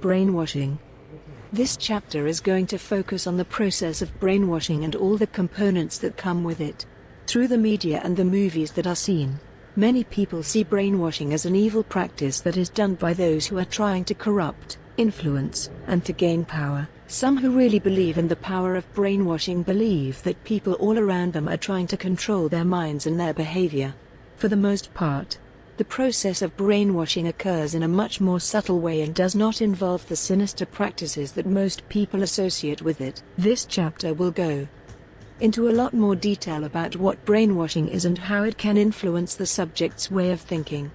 brainwashing. This chapter is going to focus on the process of brainwashing and all the components that come with it. Through the media and the movies that are seen, many people see brainwashing as an evil practice that is done by those who are trying to corrupt, influence, and to gain power. Some who really believe in the power of brainwashing believe that people all around them are trying to control their minds and their behavior. For the most part, the process of brainwashing occurs in a much more subtle way and does not involve the sinister practices that most people associate with it. This chapter will go into a lot more detail about what brainwashing is and how it can influence the subject's way of thinking.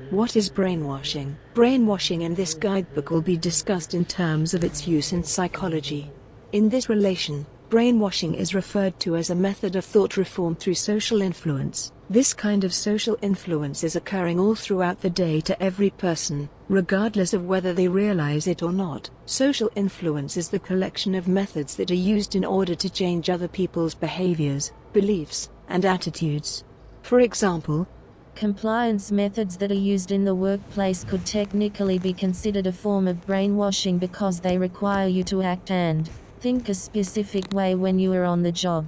What is brainwashing? Brainwashing in this guidebook will be discussed in terms of its use in psychology. In this relation, brainwashing is referred to as a method of thought reform through social influence. This kind of social influence is occurring all throughout the day to every person, regardless of whether they realize it or not. Social influence is the collection of methods that are used in order to change other people's behaviors, beliefs, and attitudes. For example, compliance methods that are used in the workplace could technically be considered a form of brainwashing because they require you to act and think a specific way when you are on the job.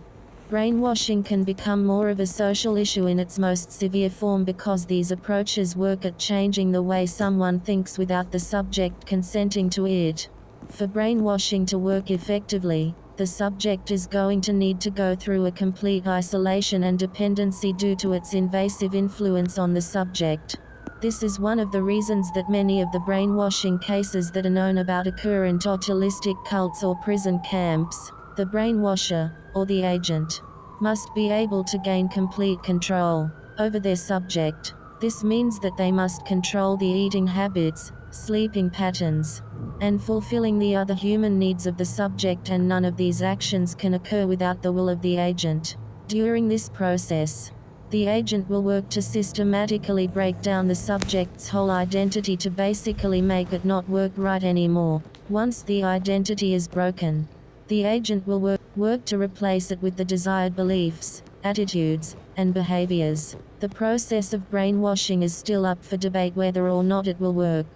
Brainwashing can become more of a social issue in its most severe form because these approaches work at changing the way someone thinks without the subject consenting to it. For brainwashing to work effectively, the subject is going to need to go through a complete isolation and dependency due to its invasive influence on the subject. This is one of the reasons that many of the brainwashing cases that are known about occur in totalistic cults or prison camps. The brainwasher, or the agent, must be able to gain complete control over their subject. This means that they must control the eating habits, sleeping patterns, and fulfilling the other human needs of the subject, and none of these actions can occur without the will of the agent. During this process, the agent will work to systematically break down the subject's whole identity to basically make it not work right anymore. Once the identity is broken, the agent will work to replace it with the desired beliefs, attitudes, and behaviors. The process of brainwashing is still up for debate whether or not it will work.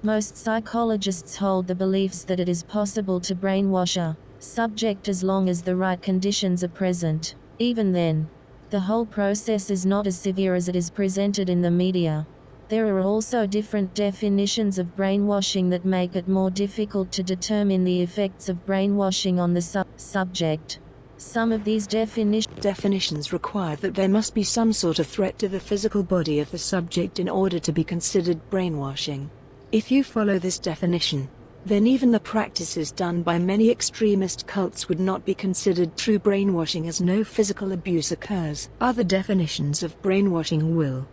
Most psychologists hold the beliefs that it is possible to brainwash a subject as long as the right conditions are present. Even then, the whole process is not as severe as it is presented in the media. There are also different definitions of brainwashing that make it more difficult to determine the effects of brainwashing on the subject. Some of these definitions require that there must be some sort of threat to the physical body of the subject in order to be considered brainwashing. If you follow this definition, then even the practices done by many extremist cults would not be considered true brainwashing, as no physical abuse occurs. Other definitions of brainwashing will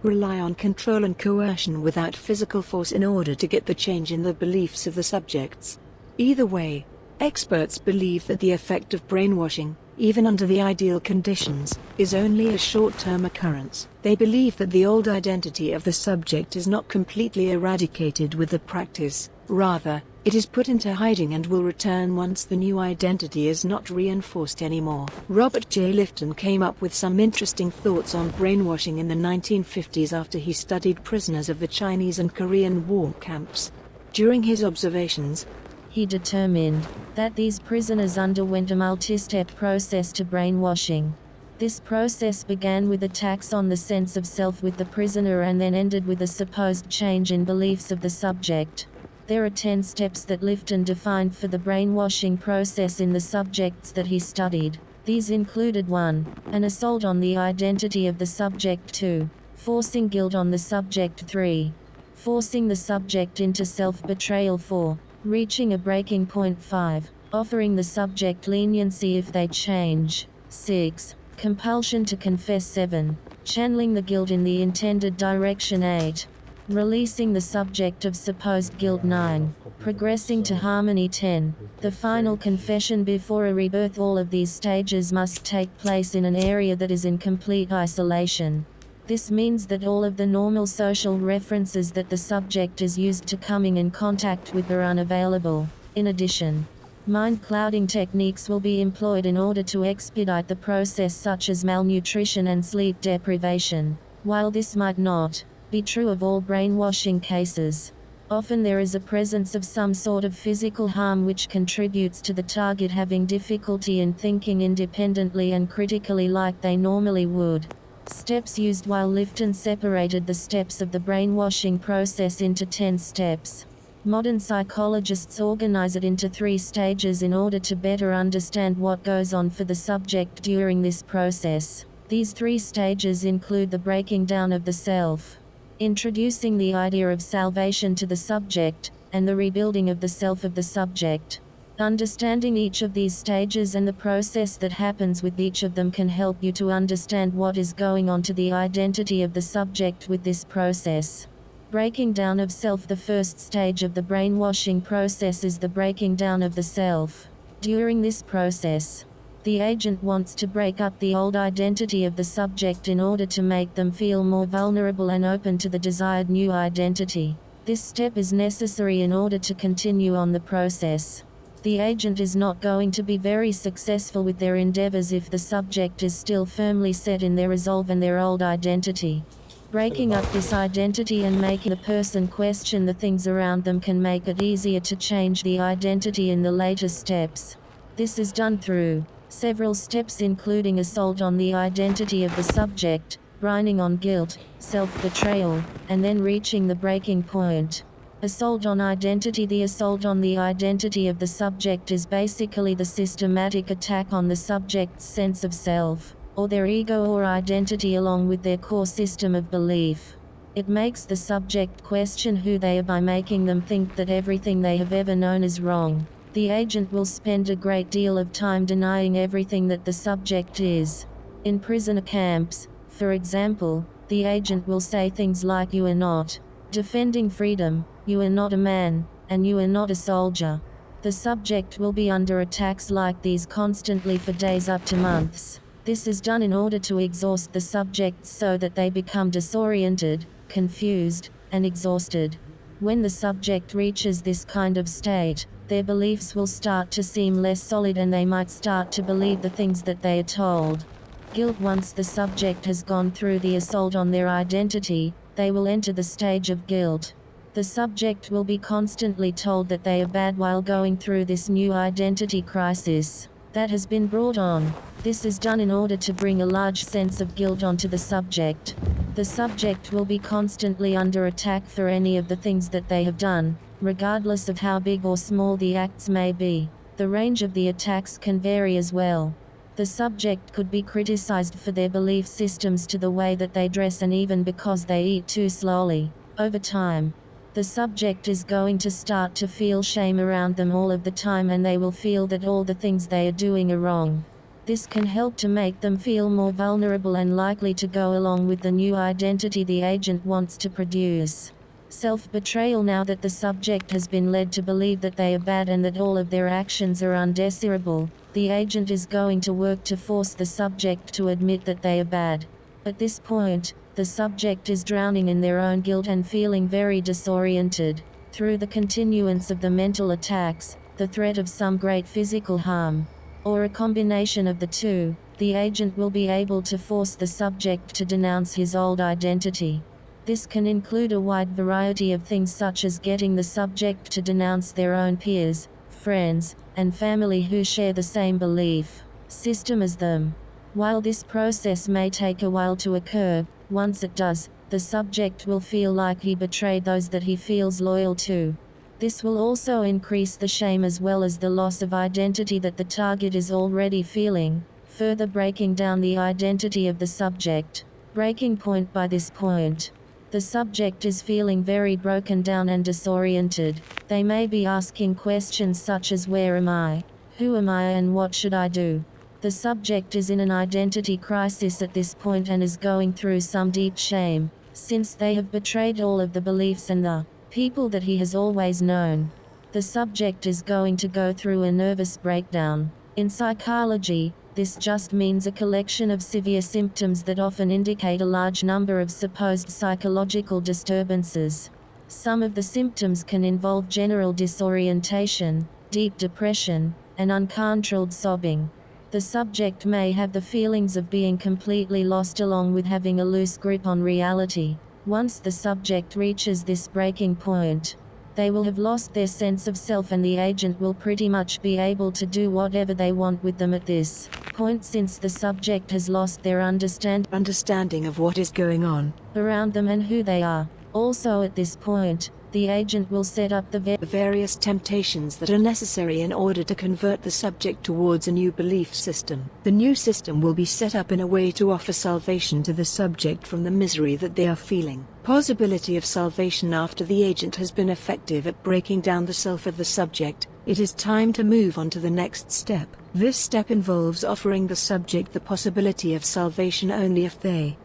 rely on control and coercion without physical force in order to get the change in the beliefs of the subjects. Either way, experts believe that the effect of brainwashing, even under the ideal conditions, is only a short-term occurrence. They believe that the old identity of the subject is not completely eradicated with the practice, rather, it is put into hiding and will return once the new identity is not reinforced anymore. Robert J. Lifton came up with some interesting thoughts on brainwashing in the 1950s after he studied prisoners of the Chinese and Korean war camps. During his observations, he determined that these prisoners underwent a multi-step process to brainwashing. This process began with attacks on the sense of self with the prisoner and then ended with a supposed change in beliefs of the subject. There are 10 steps that Lifton defined for the brainwashing process in the subjects that he studied. These included 1. An assault on the identity of the subject. 2. Forcing guilt on the subject. 3. Forcing the subject into self-betrayal. 4. Reaching a breaking point. 5. Offering the subject leniency if they change. 6. Compulsion to confess. 7. Channeling the guilt in the intended direction. 8. Releasing the subject of supposed guilt. 9. Progressing to harmony. 10. The final confession before a rebirth. All of these stages must take place in an area that is in complete isolation. This means that all of the normal social references that the subject is used to coming in contact with are unavailable. In addition, mind-clouding techniques will be employed in order to expedite the process, such as malnutrition and sleep deprivation. While this might not be true of all brainwashing cases, Often there is a presence of some sort of physical harm which contributes to the target having difficulty in thinking independently and critically like they normally would. Steps used while Lifton separated the steps of the brainwashing process into 10 steps. Modern psychologists organize it into 3 stages in order to better understand what goes on for the subject during this process. These 3 stages include the breaking down of the self, introducing the idea of salvation to the subject, and the rebuilding of the self of the subject. Understanding each of these stages and the process that happens with each of them can help you to understand what is going on to the identity of the subject with this process. Breaking down of self. The first stage of the brainwashing process is the breaking down of the self. During this process, the agent wants to break up the old identity of the subject in order to make them feel more vulnerable and open to the desired new identity. This step is necessary in order to continue on the process. The agent is not going to be very successful with their endeavors if the subject is still firmly set in their resolve and their old identity. Breaking up this identity and making the person question the things around them can make it easier to change the identity in the later steps. This is done through several steps including assault on the identity of the subject, brining on guilt, self-betrayal, and then reaching the breaking point. Assault on identity. The assault on the identity of the subject is basically the systematic attack on the subject's sense of self, or their ego or identity along with their core system of belief. It makes the subject question who they are by making them think that everything they have ever known is wrong. The agent will spend a great deal of time denying everything that the subject is. In prisoner camps, for example, the agent will say things like "You are not defending freedom, you are not a man, and you are not a soldier." The subject will be under attacks like these constantly for days up to months. This is done in order to exhaust the subjects so that they become disoriented, confused, and exhausted. When the subject reaches this kind of state, their beliefs will start to seem less solid and they might start to believe the things that they are told. Guilt. Once the subject has gone through the assault on their identity, they will enter the stage of guilt. The subject will be constantly told that they are bad while going through this new identity crisis that has been brought on. This is done in order to bring a large sense of guilt onto the subject. The subject will be constantly under attack for any of the things that they have done, regardless of how big or small the acts may be. The range of the attacks can vary as well. The subject could be criticized for their belief systems to the way that they dress and even because they eat too slowly. Over time, the subject is going to start to feel shame around them all of the time and they will feel that all the things they are doing are wrong. This can help to make them feel more vulnerable and likely to go along with the new identity the agent wants to produce. Self-betrayal. Now that the subject has been led to believe that they are bad and that all of their actions are undesirable, the agent is going to work to force the subject to admit that they are bad. At this point, the subject is drowning in their own guilt and feeling very disoriented. Through the continuance of the mental attacks, the threat of some great physical harm, or a combination of the two, the agent will be able to force the subject to denounce his old identity. This can include a wide variety of things such as getting the subject to denounce their own peers, friends, and family who share the same belief system as them. While this process may take a while to occur, once it does, the subject will feel like he betrayed those that he feels loyal to. This will also increase the shame as well as the loss of identity that the target is already feeling, further breaking down the identity of the subject. Breaking point. By this point, the subject is feeling very broken down and disoriented. They may be asking questions such as "Where am I? Who am I and what should I do?" The subject is in an identity crisis at this point and is going through some deep shame, since they have betrayed all of the beliefs and the people that he has always known. The subject is going to go through a nervous breakdown. In psychology, this just means a collection of severe symptoms that often indicate a large number of supposed psychological disturbances. Some of the symptoms can involve general disorientation, deep depression, and uncontrolled sobbing. The subject may have the feelings of being completely lost along with having a loose grip on reality. Once the subject reaches this breaking point, They will have lost their sense of self, and the agent will pretty much be able to do whatever they want with them at this point, since the subject has lost their understanding of what is going on around them and who they are. Also at this point, the agent will set up the various temptations that are necessary in order to convert the subject towards a new belief system. The new system will be set up in a way to offer salvation to the subject from the misery that they are feeling. Possibility of salvation. After the agent has been effective at breaking down the self of the subject, it is time to move on to the next step. This step involves offering the subject the possibility of salvation only if they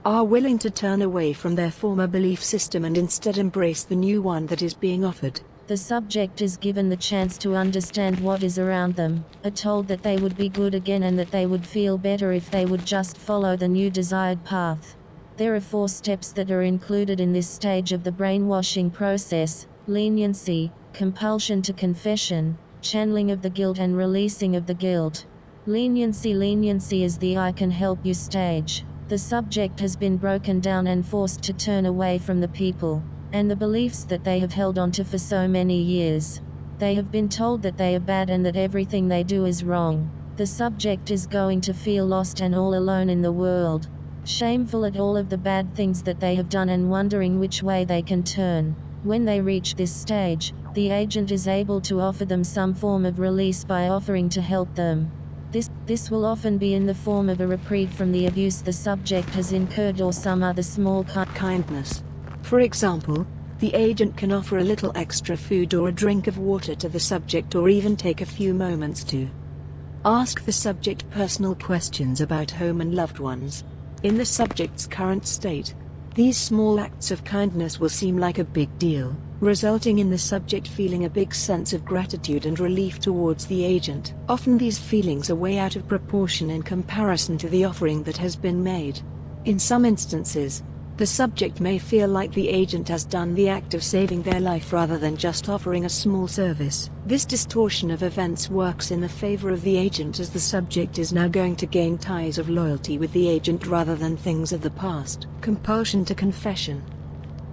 are willing to turn away from their former belief system and instead embrace the new one that is being offered. The subject is given the chance to understand what is around them, are told that they would be good again and that they would feel better if they would just follow the new desired path. There are 4 steps that are included in this stage of the brainwashing process: leniency, compulsion to confession, channeling of the guilt, and releasing of the guilt. Leniency is the "I can help you" stage. The subject has been broken down and forced to turn away from the people and the beliefs that they have held onto for so many years. They have been told that they are bad and that everything they do is wrong. The subject is going to feel lost and all alone in the world, shameful at all of the bad things that they have done and wondering which way they can turn. When they reach this stage, the agent is able to offer them some form of release by offering to help them. This will often be in the form of a reprieve from the abuse the subject has incurred or some other small kindness. For example, the agent can offer a little extra food or a drink of water to the subject, or even take a few moments to ask the subject personal questions about home and loved ones. In the subject's current state, these small acts of kindness will seem like a big deal, resulting in the subject feeling a big sense of gratitude and relief towards the agent. Often these feelings are way out of proportion in comparison to the offering that has been made. In some instances, the subject may feel like the agent has done the act of saving their life rather than just offering a small service. This distortion of events works in the favor of the agent, as the subject is now going to gain ties of loyalty with the agent rather than things of the past. Compulsion to confession.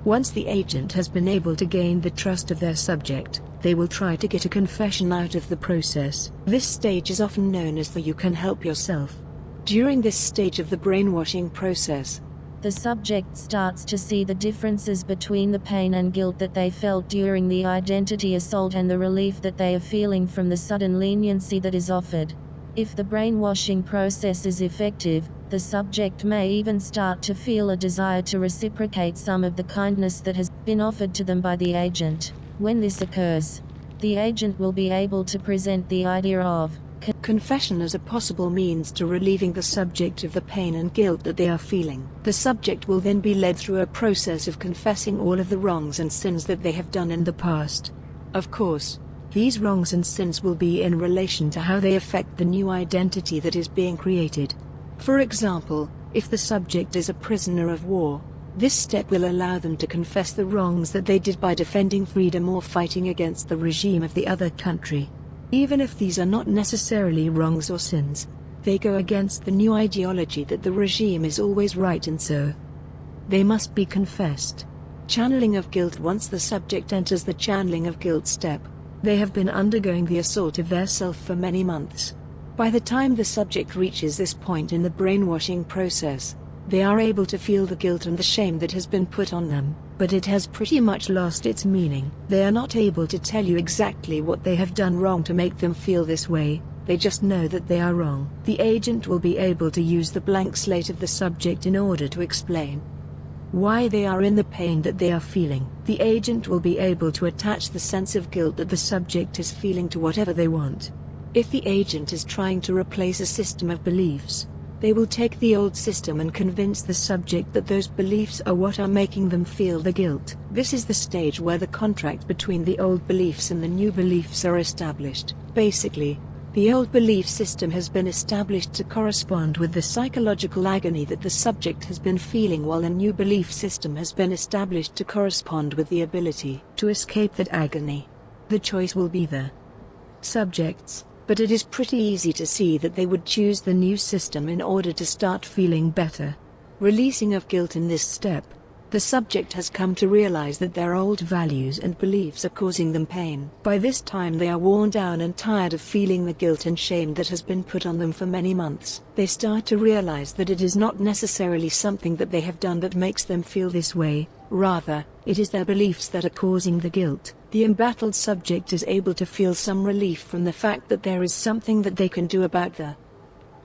Once the agent has been able to gain the trust of their subject, they will try to get a confession out of the process. This stage is often known as the "you can help yourself." During this stage of the brainwashing process, the subject starts to see the differences between the pain and guilt that they felt during the identity assault and the relief that they are feeling from the sudden leniency that is offered. If the brainwashing process is effective, the subject may even start to feel a desire to reciprocate some of the kindness that has been offered to them by the agent. When this occurs, the agent will be able to present the idea of confession as a possible means to relieving the subject of the pain and guilt that they are feeling. The subject will then be led through a process of confessing all of the wrongs and sins that they have done in the past. Of course, these wrongs and sins will be in relation to how they affect the new identity that is being created. For example, if the subject is a prisoner of war, this step will allow them to confess the wrongs that they did by defending freedom or fighting against the regime of the other country. Even if these are not necessarily wrongs or sins, they go against the new ideology that the regime is always right, and so they must be confessed. Channeling of guilt. Once the subject enters the channeling of guilt step, they have been undergoing the assault of their self for many months. By the time the subject reaches this point in the brainwashing process, they are able to feel the guilt and the shame that has been put on them, but it has pretty much lost its meaning. They are not able to tell you exactly what they have done wrong to make them feel this way, they just know that they are wrong. The agent will be able to use the blank slate of the subject in order to explain why they are in the pain that they are feeling. The agent will be able to attach the sense of guilt that the subject is feeling to whatever they want. If the agent is trying to replace a system of beliefs, they will take the old system and convince the subject that those beliefs are what are making them feel the guilt. This is the stage where the contract between the old beliefs and the new beliefs are established. Basically, the old belief system has been established to correspond with the psychological agony that the subject has been feeling, while a new belief system has been established to correspond with the ability to escape that agony. The choice will be the subject's, but it is pretty easy to see that they would choose the new system in order to start feeling better. Releasing of guilt. In this step, The subject has come to realize that their old values and beliefs are causing them pain. By this time they are worn down and tired of feeling the guilt and shame that has been put on them for many months. They start to realize that it is not necessarily something that they have done that makes them feel this way, rather, it is their beliefs that are causing the guilt. The embattled subject is able to feel some relief from the fact that there is something that they can do about the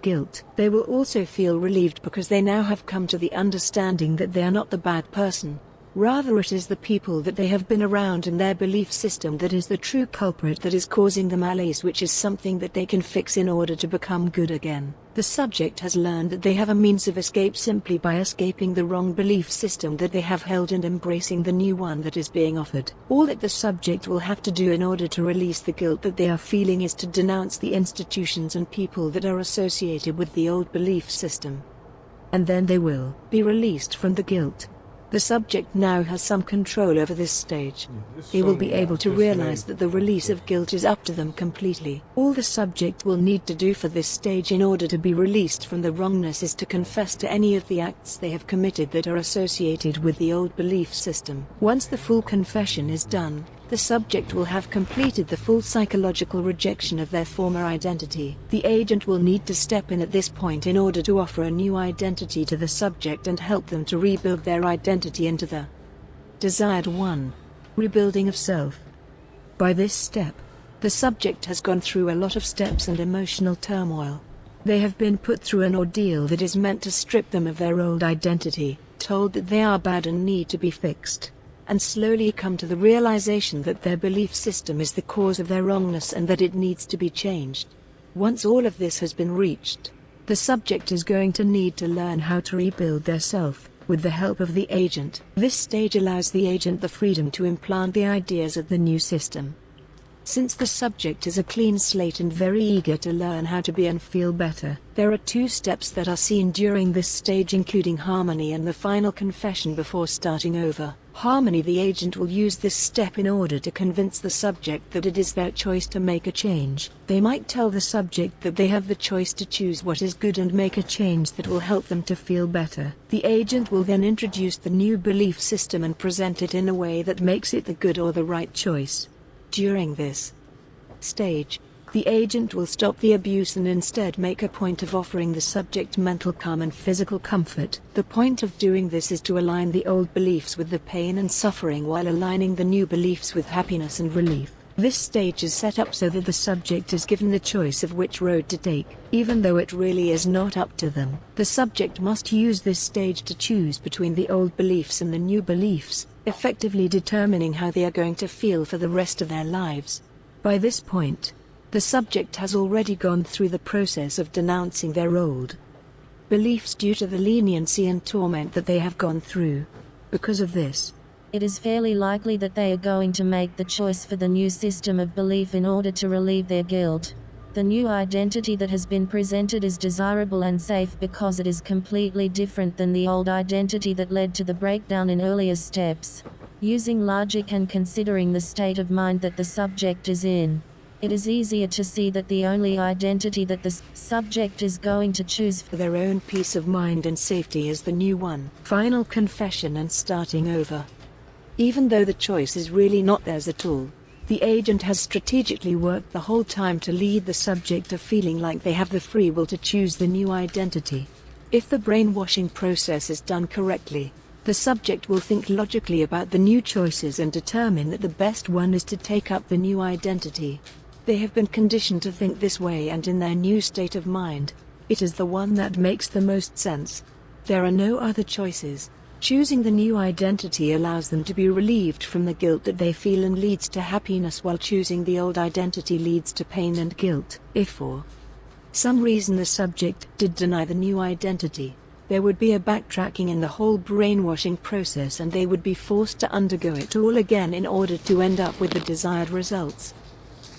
guilt. They will also feel relieved because they now have come to the understanding that they are not the bad person. Rather, it is the people that they have been around and their belief system that is the true culprit that is causing the malaise, which is something that they can fix in order to become good again. The subject has learned that they have a means of escape simply by escaping the wrong belief system that they have held and embracing the new one that is being offered. All that the subject will have to do in order to release the guilt that they are feeling is to denounce the institutions and people that are associated with the old belief system. And then they will be released from the guilt. The subject now has some control over this stage. He will be able to realize that the release of guilt is up to them completely. All the subject will need to do for this stage in order to be released from the wrongness is to confess to any of the acts they have committed that are associated with the old belief system. Once the full confession is done, the subject will have completed the full psychological rejection of their former identity. The agent will need to step in at this point in order to offer a new identity to the subject and help them to rebuild their identity into the desired one. Rebuilding of self. By this step, the subject has gone through a lot of steps and emotional turmoil. They have been put through an ordeal that is meant to strip them of their old identity, told that they are bad and need to be fixed, and slowly come to the realization that their belief system is the cause of their wrongness and that it needs to be changed. Once all of this has been reached, the subject is going to need to learn how to rebuild their self, with the help of the agent. This stage allows the agent the freedom to implant the ideas of the new system. Since the subject is a clean slate and very eager to learn how to be and feel better, there are 2 steps that are seen during this stage, including harmony and the final confession before starting over. Harmony. The agent will use this step in order to convince the subject that it is their choice to make a change. They might tell the subject that they have the choice to choose what is good and make a change that will help them to feel better. The agent will then introduce the new belief system and present it in a way that makes it the good or the right choice. During this stage, the agent will stop the abuse and instead make a point of offering the subject mental calm and physical comfort. The point of doing this is to align the old beliefs with the pain and suffering while aligning the new beliefs with happiness and relief. This stage is set up so that the subject is given the choice of which road to take, even though it really is not up to them. The subject must use this stage to choose between the old beliefs and the new beliefs, effectively determining how they are going to feel for the rest of their lives. By this point, the subject has already gone through the process of denouncing their old beliefs due to the leniency and torment that they have gone through. Because of this, it is fairly likely that they are going to make the choice for the new system of belief in order to relieve their guilt. The new identity that has been presented is desirable and safe because it is completely different than the old identity that led to the breakdown in earlier steps. Using logic and considering the state of mind that the subject is in, it is easier to see that the only identity that the subject is going to choose for their own peace of mind and safety is the new one. Final confession and starting over. Even though the choice is really not theirs at all, the agent has strategically worked the whole time to lead the subject to feeling like they have the free will to choose the new identity. If the brainwashing process is done correctly, the subject will think logically about the new choices and determine that the best one is to take up the new identity. They have been conditioned to think this way, and in their new state of mind, it is the one that makes the most sense. There are no other choices. Choosing the new identity allows them to be relieved from the guilt that they feel and leads to happiness, while choosing the old identity leads to pain and guilt. If for some reason the subject did deny the new identity, there would be a backtracking in the whole brainwashing process and they would be forced to undergo it all again in order to end up with the desired results.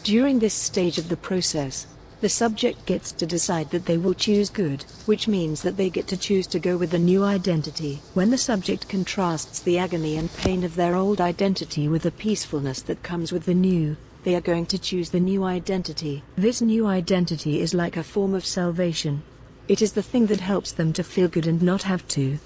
During this stage of the process, the subject gets to decide that they will choose good, which means that they get to choose to go with the new identity. When the subject contrasts the agony and pain of their old identity with the peacefulness that comes with the new, they are going to choose the new identity. This new identity is like a form of salvation. It is the thing that helps them to feel good and not have to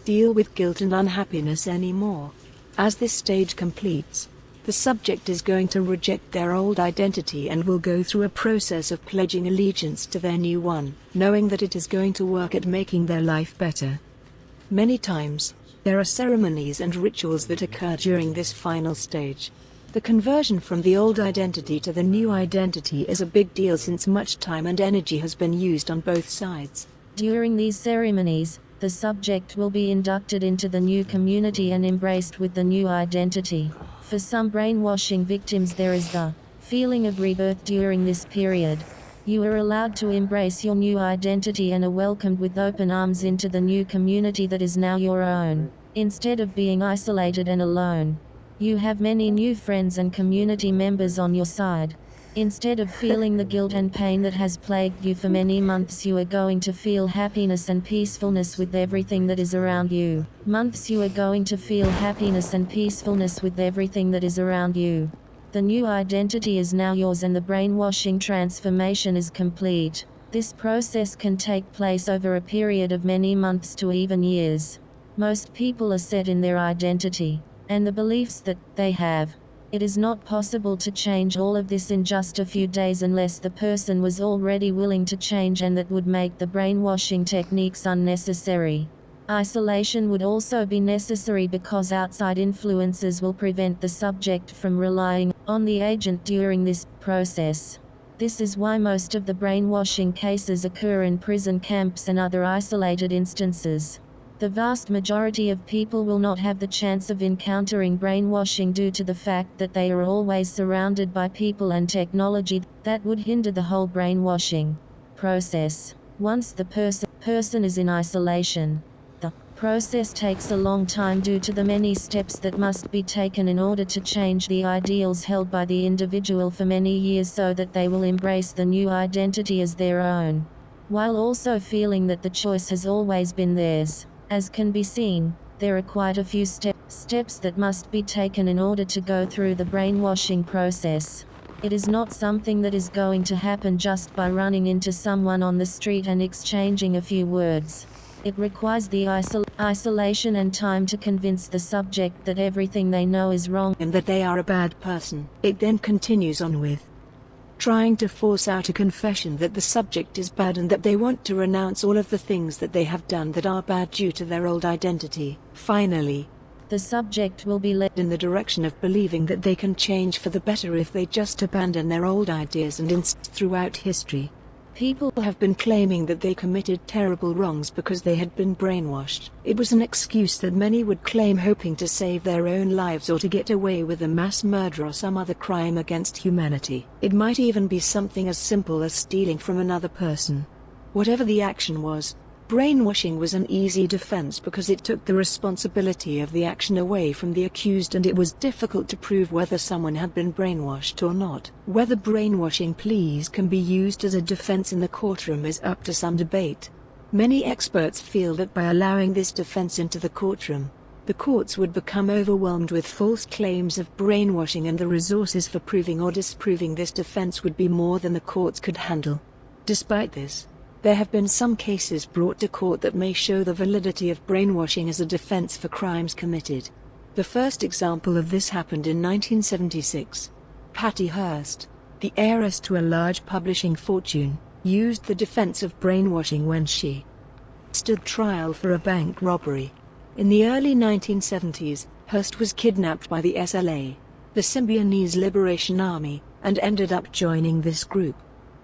deal with guilt and unhappiness anymore. As this stage completes, the subject is going to reject their old identity and will go through a process of pledging allegiance to their new one, knowing that it is going to work at making their life better. Many times, there are ceremonies and rituals that occur during this final stage. The conversion from the old identity to the new identity is a big deal since much time and energy has been used on both sides. During these ceremonies, the subject will be inducted into the new community and embraced with the new identity. For some brainwashing victims, there is the feeling of rebirth during this period. You are allowed to embrace your new identity and are welcomed with open arms into the new community that is now your own. Instead of being isolated and alone, you have many new friends and community members on your side. Instead of feeling the guilt and pain that has plagued you for many months, you are going to feel happiness and peacefulness with everything that is around you. You are going to feel happiness and peacefulness with everything that is around you. The new identity is now yours and the brainwashing transformation is complete. This process can take place over a period of many months to even years. Most people are set in their identity and the beliefs that they have. It is not possible to change all of this in just a few days unless the person was already willing to change, and that would make the brainwashing techniques unnecessary. Isolation would also be necessary because outside influences will prevent the subject from relying on the agent during this process. This is why most of the brainwashing cases occur in prison camps and other isolated instances. The vast majority of people will not have the chance of encountering brainwashing due to the fact that they are always surrounded by people and technology that would hinder the whole brainwashing process. Once the person is in isolation, the process takes a long time due to the many steps that must be taken in order to change the ideals held by the individual for many years so that they will embrace the new identity as their own, while also feeling that the choice has always been theirs. As can be seen, there are quite a few steps that must be taken in order to go through the brainwashing process. It is not something that is going to happen just by running into someone on the street and exchanging a few words. It requires the isolation and time to convince the subject that everything they know is wrong and that they are a bad person. It then continues on with trying to force out a confession that the subject is bad and that they want to renounce all of the things that they have done that are bad due to their old identity. Finally, the subject will be led in the direction of believing that they can change for the better if they just abandon their old ideas and throughout history, people have been claiming that they committed terrible wrongs because they had been brainwashed. It was an excuse that many would claim, hoping to save their own lives or to get away with a mass murder or some other crime against humanity. It might even be something as simple as stealing from another person. Whatever the action was, brainwashing was an easy defense because it took the responsibility of the action away from the accused, and it was difficult to prove whether someone had been brainwashed or not. Whether brainwashing pleas can be used as a defense in the courtroom is up to some debate. Many experts feel that by allowing this defense into the courtroom, the courts would become overwhelmed with false claims of brainwashing, and the resources for proving or disproving this defense would be more than the courts could handle. Despite this, there have been some cases brought to court that may show the validity of brainwashing as a defense for crimes committed. The first example of this happened in 1976. Patty Hearst, the heiress to a large publishing fortune, used the defense of brainwashing when she stood trial for a bank robbery. In the early 1970s, Hearst was kidnapped by the SLA, the Symbionese Liberation Army, and ended up joining this group.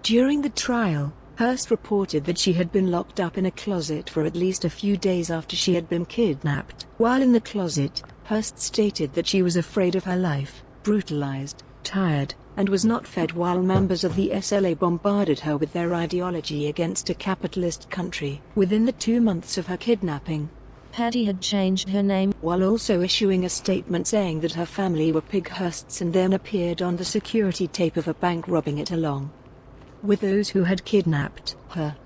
During the trial, Hearst reported that she had been locked up in a closet for at least a few days after she had been kidnapped. While in the closet, Hearst stated that she was afraid of her life, brutalized, tired, and was not fed while members of the SLA bombarded her with their ideology against a capitalist country. Within the 2 months of her kidnapping, Patty had changed her name while also issuing a statement saying that her family were pig Hearsts, and then appeared on the security tape of a bank robbing it along with those who had kidnapped her.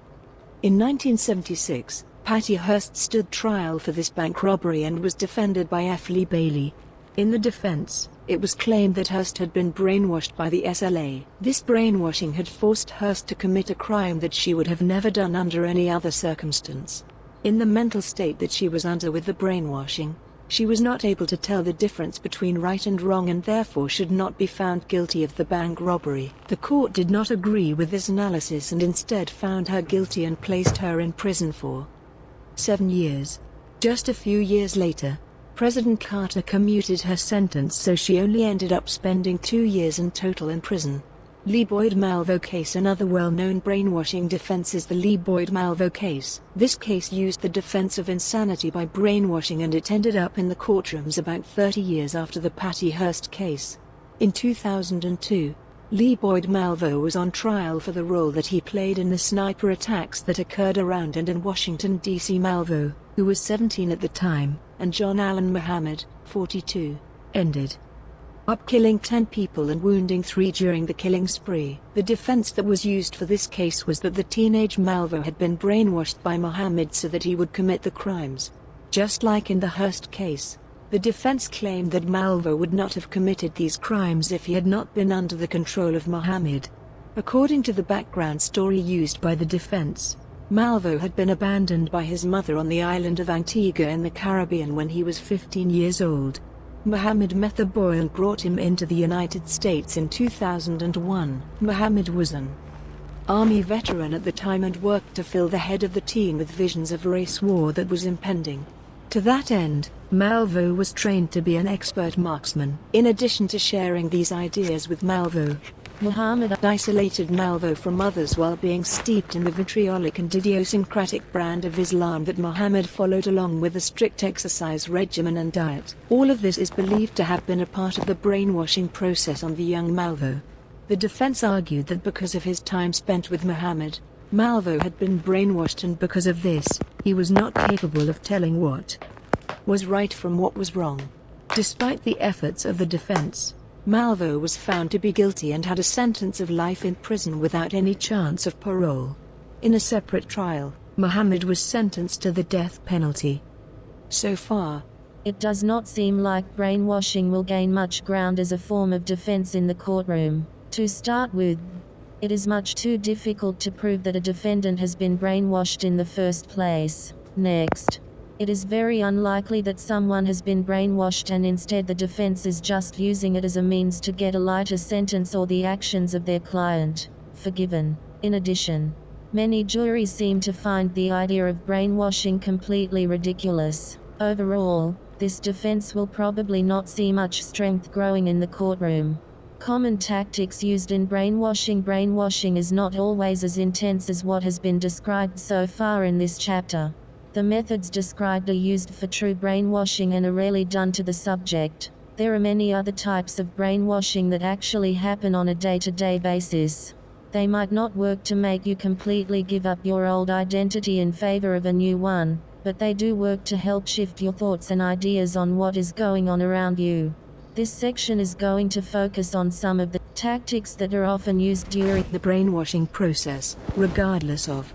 In 1976, Patty Hearst stood trial for this bank robbery and was defended by F. Lee Bailey. In the defense, it was claimed that Hearst had been brainwashed by the SLA. This brainwashing had forced Hearst to commit a crime that she would have never done under any other circumstance. In the mental state that she was under with the brainwashing, she was not able to tell the difference between right and wrong and therefore should not be found guilty of the bank robbery. The court did not agree with this analysis and instead found her guilty and placed her in prison for 7 years. Just a few years later, President Carter commuted her sentence, so she only ended up spending 2 years in total in prison. Lee Boyd-Malvo case. Another well-known brainwashing defense is the Lee Boyd-Malvo case. This case used the defense of insanity by brainwashing, and it ended up in the courtrooms about 30 years after the Patty Hearst case. In 2002, Lee Boyd-Malvo was on trial for the role that he played in the sniper attacks that occurred around and in Washington, D.C. Malvo, who was 17 at the time, and John Allen Muhammad, 42, ended up killing 10 people and wounding 3 during the killing spree. The defense that was used for this case was that the teenage Malvo had been brainwashed by Muhammad so that he would commit the crimes. Just like in the Hearst case, the defense claimed that Malvo would not have committed these crimes if he had not been under the control of Muhammad. According to the background story used by the defense, Malvo had been abandoned by his mother on the island of Antigua in the Caribbean when he was 15 years old. Muhammad met the boy and brought him into the United States in 2001. Muhammad was an Army veteran at the time and worked to fill the head of the teen with visions of race war that was impending. To that end, Malvo was trained to be an expert marksman. In addition to sharing these ideas with Malvo, Muhammad isolated Malvo from others while being steeped in the vitriolic and idiosyncratic brand of Islam that Muhammad followed, along with a strict exercise regimen and diet. All of this is believed to have been a part of the brainwashing process on the young Malvo. The defense argued that because of his time spent with Muhammad, Malvo had been brainwashed, and because of this, he was not capable of telling what was right from what was wrong. Despite the efforts of the defense, Malvo was found to be guilty and had a sentence of life in prison without any chance of parole. In a separate trial, Muhammad was sentenced to the death penalty. So far, it does not seem like brainwashing will gain much ground as a form of defense in the courtroom. To start with, it is much too difficult to prove that a defendant has been brainwashed in the first place. Next, it is very unlikely that someone has been brainwashed and instead the defense is just using it as a means to get a lighter sentence or the actions of their client forgiven. In addition, many juries seem to find the idea of brainwashing completely ridiculous. Overall, this defense will probably not see much strength growing in the courtroom. Common tactics used in brainwashing. Brainwashing is not always as intense as what has been described so far in this chapter. The methods described are used for true brainwashing and are rarely done to the subject. There are many other types of brainwashing that actually happen on a day-to-day basis. They might not work to make you completely give up your old identity in favor of a new one, but they do work to help shift your thoughts and ideas on what is going on around you. This section is going to focus on some of the tactics that are often used during the brainwashing process, regardless of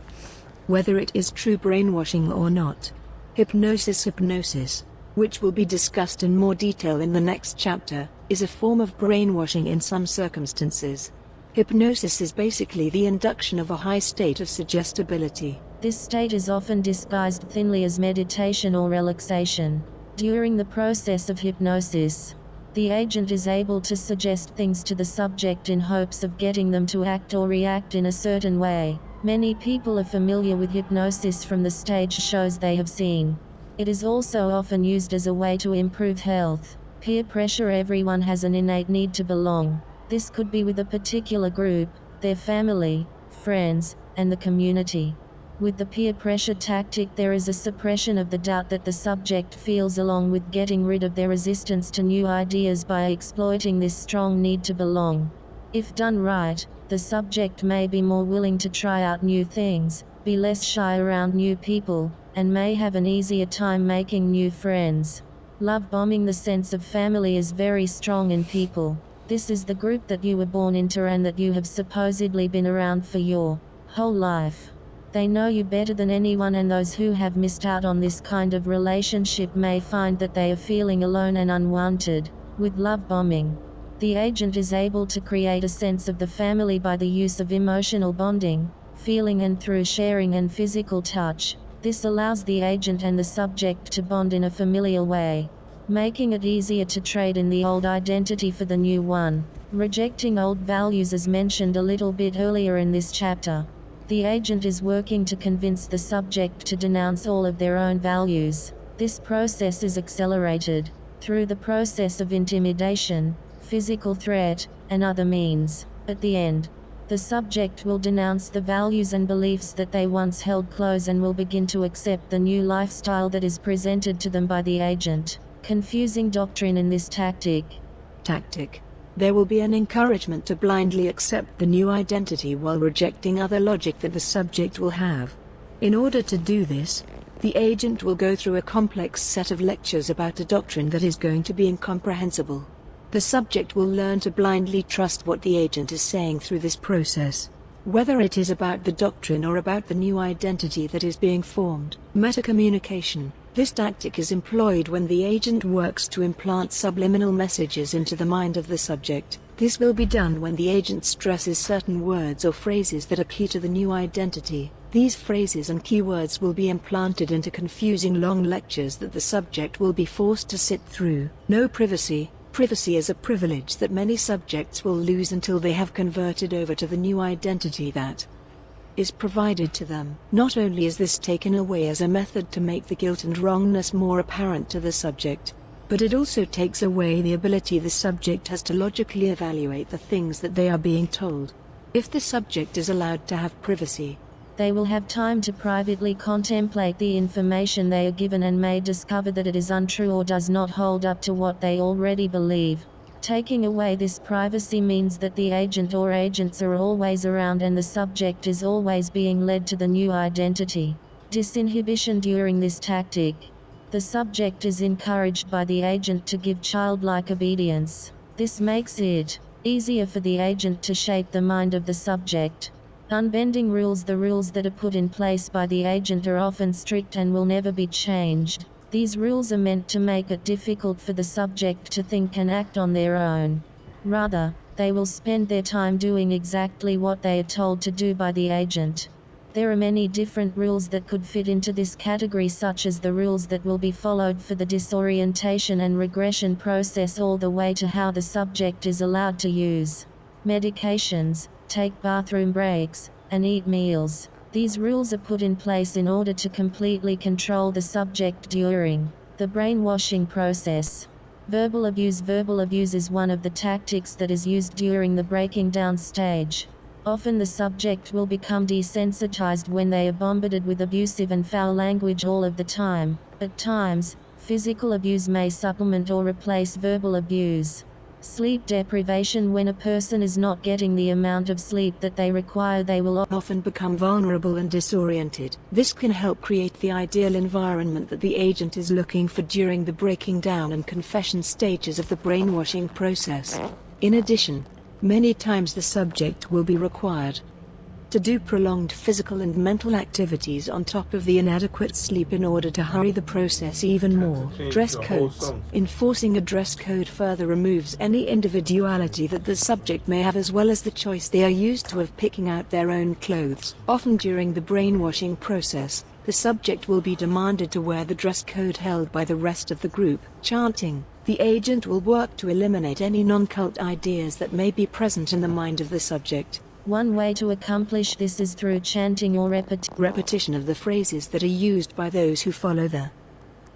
whether it is true brainwashing or not. Hypnosis, which will be discussed in more detail in the next chapter, is a form of brainwashing in some circumstances. Hypnosis is basically the induction of a high state of suggestibility. This state is often disguised thinly as meditation or relaxation. During the process of hypnosis, the agent is able to suggest things to the subject in hopes of getting them to act or react in a certain way. Many people are familiar with hypnosis from the stage shows they have seen. It is also often used as a way to improve health. Peer pressure. Everyone has an innate need to belong. This could be with a particular group, their family, friends, and the community. With the peer pressure tactic, there is a suppression of the doubt that the subject feels, along with getting rid of their resistance to new ideas by exploiting this strong need to belong. If done right, the subject may be more willing to try out new things, be less shy around new people, and may have an easier time making new friends. Love bombing. The sense of family is very strong in people. This is the group that you were born into and that you have supposedly been around for your whole life. They know you better than anyone, and those who have missed out on this kind of relationship may find that they are feeling alone and unwanted. With love bombing, the agent is able to create a sense of the family by the use of emotional bonding, feeling, and through sharing and physical touch. This allows the agent and the subject to bond in a familial way, making it easier to trade in the old identity for the new one. Rejecting old values as mentioned a little bit earlier in this chapter. The agent is working to convince the subject to denounce all of their own values. This process is accelerated through the process of intimidation, physical threat, and other means. At the end, the subject will denounce the values and beliefs that they once held close and will begin to accept the new lifestyle that is presented to them by the agent. Confusing doctrine in this tactic. There will be an encouragement to blindly accept the new identity while rejecting other logic that the subject will have. In order to do this, the agent will go through a complex set of lectures about a doctrine that is going to be incomprehensible. The subject will learn to blindly trust what the agent is saying through this process, whether it is about the doctrine or about the new identity that is being formed. Metacommunication. This tactic is employed when the agent works to implant subliminal messages into the mind of the subject. This will be done when the agent stresses certain words or phrases that are key to the new identity. These phrases and keywords will be implanted into confusing long lectures that the subject will be forced to sit through. No privacy. Privacy is a privilege that many subjects will lose until they have converted over to the new identity that is provided to them. Not only is this taken away as a method to make the guilt and wrongness more apparent to the subject, but it also takes away the ability the subject has to logically evaluate the things that they are being told. If the subject is allowed to have privacy, they will have time to privately contemplate the information they are given and may discover that it is untrue or does not hold up to what they already believe. Taking away this privacy means that the agent or agents are always around and the subject is always being led to the new identity. Disinhibition during this tactic. The subject is encouraged by the agent to give childlike obedience. This makes it easier for the agent to shape the mind of the subject. Unbending rules. The rules that are put in place by the agent are often strict and will never be changed. These rules are meant to make it difficult for the subject to think and act on their own. Rather, they will spend their time doing exactly what they are told to do by the agent. There are many different rules that could fit into this category, such as the rules that will be followed for the disorientation and regression process, all the way to how the subject is allowed to use medications, take bathroom breaks, and eat meals. These rules are put in place in order to completely control the subject during the brainwashing process. Verbal abuse. Verbal abuse is one of the tactics that is used during the breaking down stage. Often the subject will become desensitized when they are bombarded with abusive and foul language all of the time. At times, physical abuse may supplement or replace verbal abuse. Sleep deprivation. When a person is not getting the amount of sleep that they require, they will often become vulnerable and disoriented. This can help create the ideal environment that the agent is looking for during the breaking down and confession stages of the brainwashing process. In addition, many times the subject will be required to do prolonged physical and mental activities on top of the inadequate sleep in order to hurry the process even more. Dress codes. Enforcing a dress code further removes any individuality that the subject may have, as well as the choice they are used to of picking out their own clothes. Often during the brainwashing process, the subject will be demanded to wear the dress code held by the rest of the group. Chanting. The agent will work to eliminate any non-cult ideas that may be present in the mind of the subject. One way to accomplish this is through chanting or repetition of the phrases that are used by those who follow the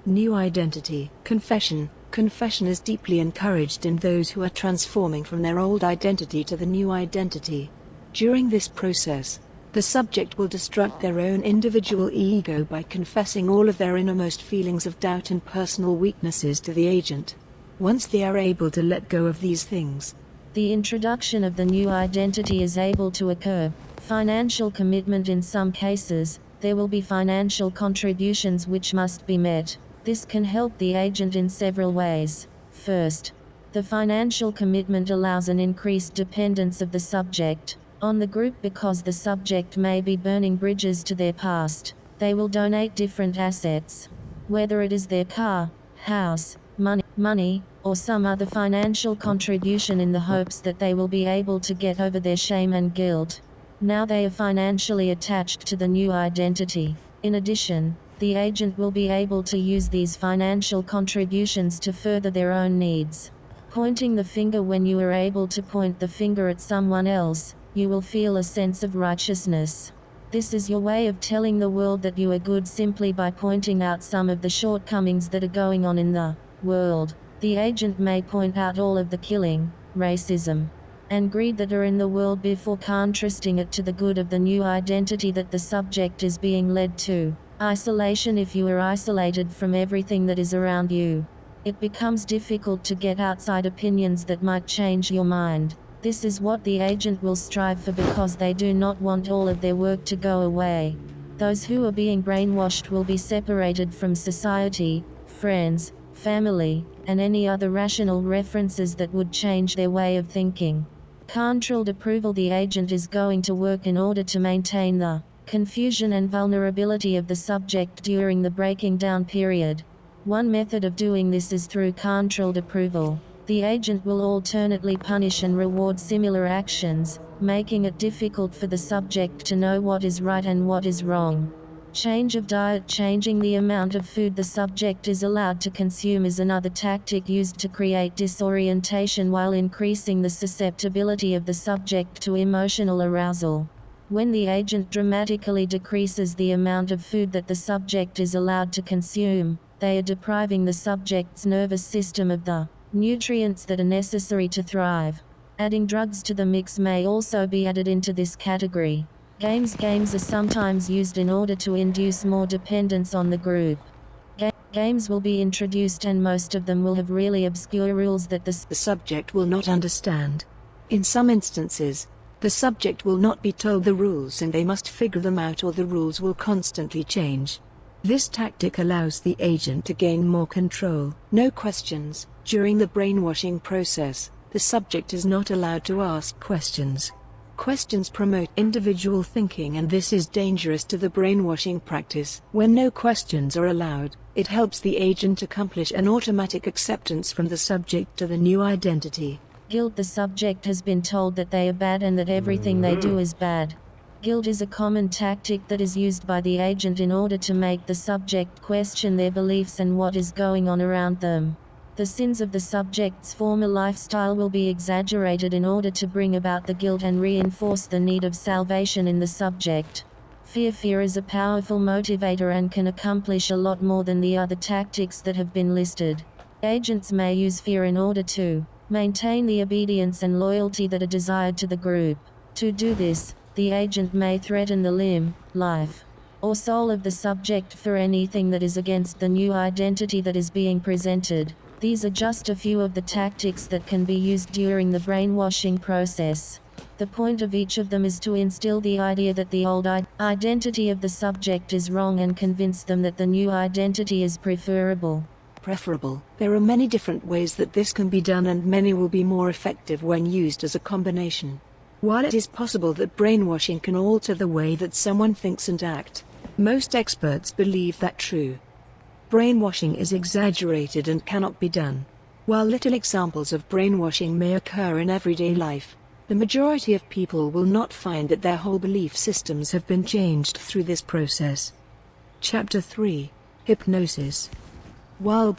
new identity. Confession. Confession is deeply encouraged in those who are transforming from their old identity to the new identity. During this process, the subject will destruct their own individual ego by confessing all of their innermost feelings of doubt and personal weaknesses to the agent. Once they are able to let go of these things, the introduction of the new identity is able to occur. Financial commitment. In some cases, there will be financial contributions which must be met. This can help the agent in several ways. First, the financial commitment allows an increased dependence of the subject on the group because the subject may be burning bridges to their past. They will donate different assets, whether it is their car, house, money, or some other financial contribution, in the hopes that they will be able to get over their shame and guilt. Now they are financially attached to the new identity. In addition, the agent will be able to use these financial contributions to further their own needs. Pointing the finger: when you are able to point the finger at someone else, you will feel a sense of righteousness. This is your way of telling the world that you are good simply by pointing out some of the shortcomings that are going on in the world. The agent may point out all of the killing, racism, and greed that are in the world before contrasting it to the good of the new identity that the subject is being led to. Isolation: if you are isolated from everything that is around you, it becomes difficult to get outside opinions that might change your mind. This is what the agent will strive for because they do not want all of their work to go away. Those who are being brainwashed will be separated from society, friends, family, and any other rational references that would change their way of thinking. Controlled approval: the agent is going to work in order to maintain the confusion and vulnerability of the subject during the breaking down period. One method of doing this is through controlled approval. The agent will alternately punish and reward similar actions, making it difficult for the subject to know what is right and what is wrong. Change of diet: changing the amount of food the subject is allowed to consume is another tactic used to create disorientation while increasing the susceptibility of the subject to emotional arousal. When the agent dramatically decreases the amount of food that the subject is allowed to consume, they are depriving the subject's nervous system of the nutrients that are necessary to thrive. Adding drugs to the mix may also be added into this category. Games are sometimes used in order to induce more dependence on the group. Games will be introduced and most of them will have really obscure rules that the subject will not understand. In some instances, the subject will not be told the rules and they must figure them out, or the rules will constantly change. This tactic allows the agent to gain more control. No questions. During the brainwashing process, the subject is not allowed to ask questions. Questions promote individual thinking, and this is dangerous to the brainwashing practice. When no questions are allowed, it helps the agent accomplish an automatic acceptance from the subject to the new identity. Guilt: the subject has been told that they are bad and that everything they do is bad. Guilt is a common tactic that is used by the agent in order to make the subject question their beliefs and what is going on around them. The sins of the subject's former lifestyle will be exaggerated in order to bring about the guilt and reinforce the need of salvation in the subject. Fear is a powerful motivator and can accomplish a lot more than the other tactics that have been listed. Agents may use fear in order to maintain the obedience and loyalty that are desired to the group. To do this, the agent may threaten the limb, life, or soul of the subject for anything that is against the new identity that is being presented. These are just a few of the tactics that can be used during the brainwashing process. The point of each of them is to instill the idea that the old identity of the subject is wrong and convince them that the new identity is preferable. There are many different ways that this can be done, and many will be more effective when used as a combination. While it is possible that brainwashing can alter the way that someone thinks and acts, most experts believe that true brainwashing is exaggerated and cannot be done. While little examples of brainwashing may occur in everyday life, the majority of people will not find that their whole belief systems have been changed through this process. Chapter 3: Hypnosis. While